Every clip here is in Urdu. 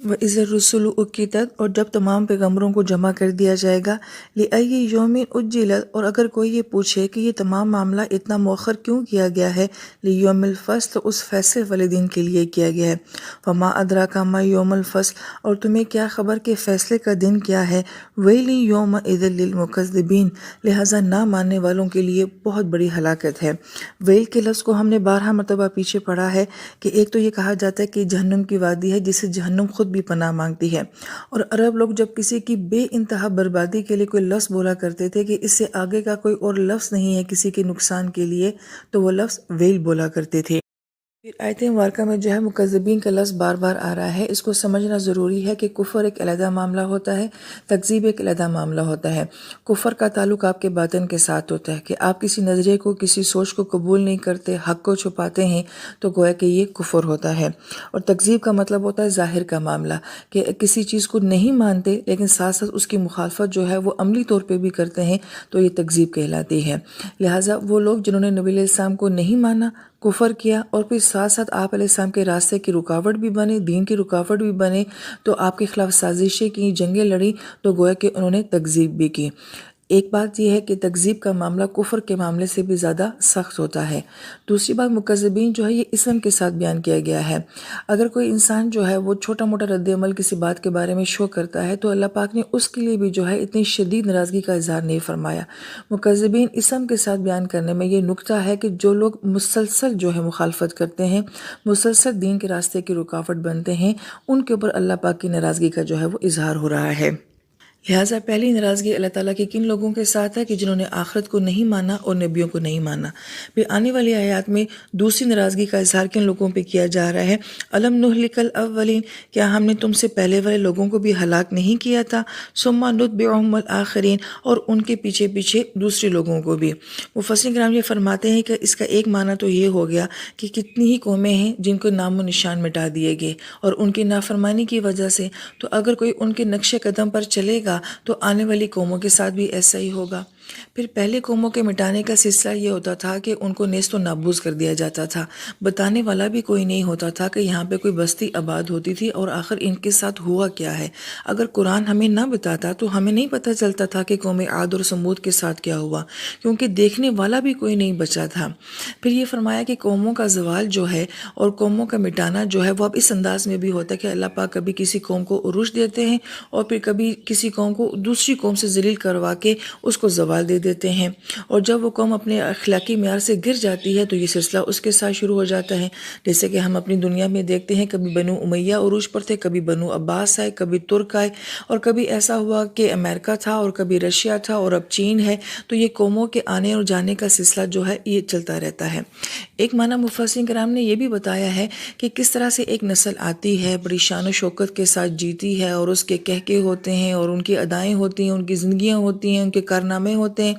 وَإِذَا الرُّسُلُ أُقِّتَتْ، اور جب تمام پیغمبروں کو جمع کر دیا جائے گا، لِأَيِّ يَوْمٍ أُجِّلَتْ، اور اگر کوئی یہ پوچھے کہ یہ تمام معاملہ اتنا مؤخر کیوں کیا گیا ہے، لِيَوْمِ الْفَصْلِ، تو اس فیصلے والے دن کے لیے کیا گیا ہے۔ وَمَا أَدْرَاكَ مَا يَوْمُ الْفَصْلِ، اور تمہیں کیا خبر کہ فیصلے کا دن کیا ہے، وَيْلٌ يَوْمَئِذٍ لِّلْمُكَذِّبِينَ، لہٰذا نہ ماننے والوں کے لیے بہت بڑی ہلاکت ہے۔ ویل کے لفظ کو ہم نے 12 مرتبہ پیچھے پڑھا ہے کہ ایک تو یہ کہا جاتا ہے کہ جہنم کی وادی ہے جسے جہنم خود بھی پناہ مانگتی ہے، اور عرب لوگ جب کسی کی بے انتہا بربادی کے لیے کوئی لفظ بولا کرتے تھے کہ اس سے آگے کا کوئی اور لفظ نہیں ہے کسی کے نقصان کے لیے، تو وہ لفظ ویل بولا کرتے تھے۔ پھر آیت مبارکہ میں جو ہے مکذبین کا لفظ بار بار آ رہا ہے۔ اس کو سمجھنا ضروری ہے کہ کفر ایک علیحدہ معاملہ ہوتا ہے، تکذیب ایک علیحدہ معاملہ ہوتا ہے۔ کفر کا تعلق آپ کے باطن کے ساتھ ہوتا ہے کہ آپ کسی نظریے کو، کسی سوچ کو قبول نہیں کرتے، حق کو چھپاتے ہیں، تو گویا کہ یہ کفر ہوتا ہے۔ اور تکذیب کا مطلب ہوتا ہے ظاہر کا معاملہ، کہ کسی چیز کو نہیں مانتے لیکن ساتھ ساتھ اس کی مخالفت جو ہے وہ عملی طور پہ بھی کرتے ہیں، تو یہ تکذیب کہلاتی ہے۔ لہٰذا وہ لوگ جنہوں نے نبی علیہ السلام کو نہیں مانا، کفر کیا، اور پھر ساتھ ساتھ آپ علیہ السلام کے راستے کی رکاوٹ بھی بنے، دین کی رکاوٹ بھی بنے، تو آپ کے خلاف سازشیں کی، جنگیں لڑی، تو گویا کہ انہوں نے تکذیب بھی کی۔ ایک بات یہ ہے کہ تکذیب کا معاملہ کفر کے معاملے سے بھی زیادہ سخت ہوتا ہے۔ دوسری بات، مکذبین جو ہے یہ اسم کے ساتھ بیان کیا گیا ہے۔ اگر کوئی انسان جو ہے وہ چھوٹا موٹا رد عمل کسی بات کے بارے میں شو کرتا ہے، تو اللہ پاک نے اس کے لیے بھی جو ہے اتنی شدید ناراضگی کا اظہار نہیں فرمایا۔ مکذبین اسم کے ساتھ بیان کرنے میں یہ نکتہ ہے کہ جو لوگ مسلسل جو ہے مخالفت کرتے ہیں، مسلسل دین کے راستے کی رکاوٹ بنتے ہیں، ان کے اوپر اللہ پاک کی ناراضگی کا جو ہے وہ اظہار ہو رہا ہے۔ لہٰذا پہلی ناراضگی اللہ تعالیٰ کی کن لوگوں کے ساتھ ہے کہ جنہوں نے آخرت کو نہیں مانا اور نبیوں کو نہیں مانا۔ پھر آنے والی آیات میں دوسری ناراضگی کا اظہار کن لوگوں پہ کیا جا رہا ہے، الم نہلک الاولین، کیا ہم نے تم سے پہلے والے لوگوں کو بھی ہلاک نہیں کیا تھا، ثم نتبعہم الآخرین، اور ان کے پیچھے پیچھے دوسرے لوگوں کو بھی۔ مفسرین کرام یہ فرماتے ہیں کہ اس کا ایک معنی تو یہ ہو گیا کہ کتنی ہی قومیں ہیں جن کو نام و نشان مٹا دیے گئے اور ان کی نافرمانی کی وجہ سے، تو اگر کوئی ان کے نقش قدم پر چلے گا تو آنے والی قوموں کے ساتھ بھی ایسا ہی ہوگا۔ پھر پہلے قوموں کے مٹانے کا سلسلہ یہ ہوتا تھا کہ ان کو نیست و نابود کر دیا جاتا تھا، بتانے والا بھی کوئی نہیں ہوتا تھا کہ یہاں پہ کوئی بستی آباد ہوتی تھی اور آخر ان کے ساتھ ہوا کیا ہے۔ اگر قرآن ہمیں نہ بتاتا تو ہمیں نہیں پتہ چلتا تھا کہ قوم عاد اور سمود کے ساتھ کیا ہوا، کیونکہ دیکھنے والا بھی کوئی نہیں بچا تھا۔ پھر یہ فرمایا کہ قوموں کا زوال جو ہے اور قوموں کا مٹانا جو ہے وہ اب اس انداز میں بھی ہوتا ہے کہ اللہ پاک کبھی کسی قوم کو عروج دیتے ہیں اور پھر کبھی کسی قوم کو دوسری قوم سے ذلیل کروا کے اس کو زوال دے دیتے ہیں، اور جب وہ قوم اپنے اخلاقی معیار سے گر جاتی ہے تو یہ سلسلہ اس کے ساتھ شروع ہو جاتا ہے۔ جیسے کہ ہم اپنی دنیا میں دیکھتے ہیں، کبھی بنو امیہ عروج پر تھے، کبھی بنو عباس آئے، کبھی ترک آئے، اور کبھی ایسا ہوا کہ امریکہ تھا اور کبھی رشیا تھا اور اب چین ہے۔ تو یہ قوموں کے آنے اور جانے کا سلسلہ جو ہے یہ چلتا رہتا ہے۔ ایک معنی مفسرین کرام نے یہ بھی بتایا ہے کہ کس طرح سے ایک نسل آتی ہے، بڑی شان و شوکت کے ساتھ جیتی ہے اور اس کے کہکے ہوتے ہیں اور ان کی ادائیں ہوتی ہیں، ان کی زندگیاں ہوتی ہیں، ان کے کارنامے ہوتے ہیں،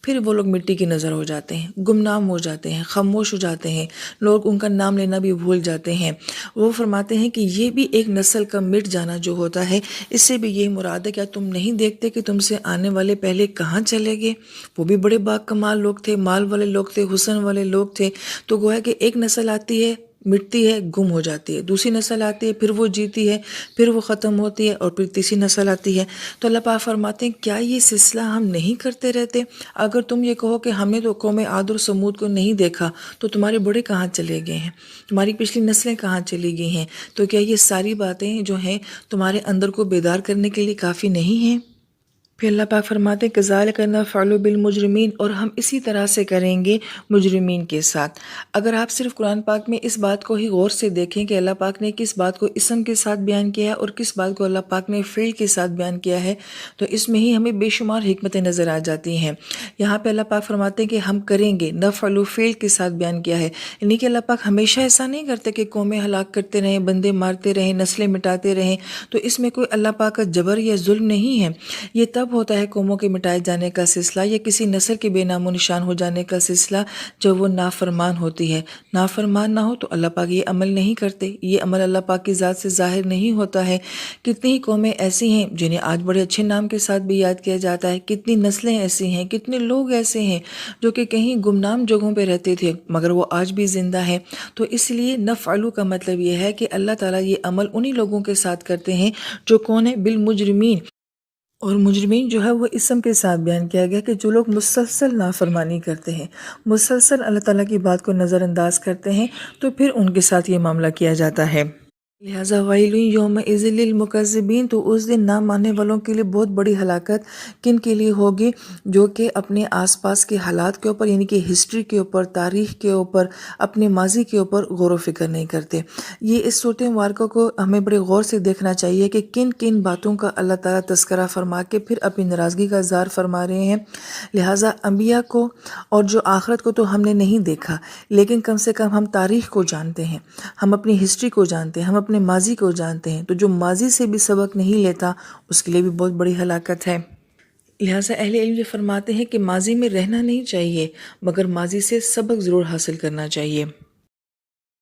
پھر وہ لوگ مٹی کی نظر ہو جاتے ہیں، گمنام ہو جاتے ہیں، خاموش ہو جاتے ہیں، لوگ ان کا نام لینا بھی بھول جاتے ہیں۔ وہ فرماتے ہیں کہ یہ بھی ایک نسل کا مٹ جانا جو ہوتا ہے، اس سے بھی یہ مراد ہے، کیا تم نہیں دیکھتے کہ تم سے آنے والے پہلے کہاں چلے گئے؟ وہ بھی بڑے با کمال لوگ تھے، مال والے لوگ تھے، حسن والے لوگ تھے۔ تو گویا کہ ایک نسل آتی ہے، مٹتی ہے، گم ہو جاتی ہے، دوسری نسل آتی ہے، پھر وہ جیتی ہے، پھر وہ ختم ہوتی ہے، اور پھر تیسری نسل آتی ہے۔ تو اللہ پاک فرماتے ہیں کیا یہ سلسلہ ہم نہیں کرتے رہتے؟ اگر تم یہ کہو کہ ہم نے تو قوم عاد اور سمود کو نہیں دیکھا، تو تمہارے بڑے کہاں چلے گئے ہیں، تمہاری پچھلی نسلیں کہاں چلی گئی ہیں؟ تو کیا یہ ساری باتیں جو ہیں تمہارے اندر کو بیدار کرنے کے لیے کافی نہیں ہیں؟ پھر اللہ پاک فرماتے ہیں کذالک نفعل بالمجرمین، اور ہم اسی طرح سے کریں گے مجرمین کے ساتھ۔ اگر آپ صرف قرآن پاک میں اس بات کو ہی غور سے دیکھیں کہ اللہ پاک نے کس بات کو اسم کے ساتھ بیان کیا ہے اور کس بات کو اللہ پاک نے فعل کے ساتھ بیان کیا ہے، تو اس میں ہی ہمیں بے شمار حکمتیں نظر آ جاتی ہیں۔ یہاں پہ اللہ پاک فرماتے ہیں کہ ہم کریں گے، نفعل فعل کے ساتھ بیان کیا ہے، یعنی کہ اللہ پاک ہمیشہ ایسا نہیں کرتے کہ قومیں ہلاک کرتے رہیں، بندے مارتے رہیں، نسلیں مٹاتے رہیں، تو اس میں کوئی اللہ پاک کا جبر یا ظلم نہیں ہے۔ یہ تب تب ہوتا ہے قوموں کے مٹائے جانے کا سلسلہ یا کسی نسل کے بے نام و نشان ہو جانے کا سلسلہ جب وہ نافرمان ہوتی ہے۔ نافرمان نہ ہو تو اللہ پاک یہ عمل نہیں کرتے، یہ عمل اللہ پاک کی ذات سے ظاہر نہیں ہوتا ہے۔ کتنی ہی قومیں ایسی ہیں جنہیں آج بڑے اچھے نام کے ساتھ بھی یاد کیا جاتا ہے، کتنی نسلیں ایسی ہیں، کتنے لوگ ایسے ہیں جو کہ کہیں گمنام جگہوں پہ رہتے تھے مگر وہ آج بھی زندہ ہیں۔ تو اس لیے نفعلو کا مطلب یہ ہے کہ اللہ تعالیٰ یہ عمل انہی لوگوں کے ساتھ کرتے ہیں جو کون ہے؟ بالمجرمین۔ اور مجرمین جو ہے وہ اسم کے ساتھ بیان کیا گیا کہ جو لوگ مسلسل نافرمانی کرتے ہیں، مسلسل اللہ تعالیٰ کی بات کو نظر انداز کرتے ہیں، تو پھر ان کے ساتھ یہ معاملہ کیا جاتا ہے۔ لہٰذا ویل یومئذ للمکذبین، تو اس دن نہ ماننے والوں کے لیے بہت بڑی ہلاکت کن کے لیے ہوگی؟ جو کہ اپنے آس پاس کے حالات کے اوپر، یعنی کہ ہسٹری کے اوپر، تاریخ کے اوپر، اپنے ماضی کے اوپر غور و فکر نہیں کرتے۔ یہ اس صورت مبارکہ کو ہمیں بڑے غور سے دیکھنا چاہیے کہ کن کن باتوں کا اللہ تعالیٰ تذکرہ فرما کے پھر اپنی ناراضگی کا اظہار فرما رہے ہیں۔ لہٰذا انبیاء کو اور جو آخرت کو تو ہم نے نہیں دیکھا، لیکن کم سے کم ہم تاریخ کو جانتے ہیں، ہم اپنی ہسٹری کو جانتے ہیں، ہم اپنے ماضی کو جانتے ہیں۔ تو جو ماضی سے بھی سبق نہیں لیتا اس کے لیے بھی بہت بڑی ہلاکت ہے۔ لہٰذا اہل علم یہ فرماتے ہیں کہ ماضی میں رہنا نہیں چاہیے مگر ماضی سے سبق ضرور حاصل کرنا چاہیے۔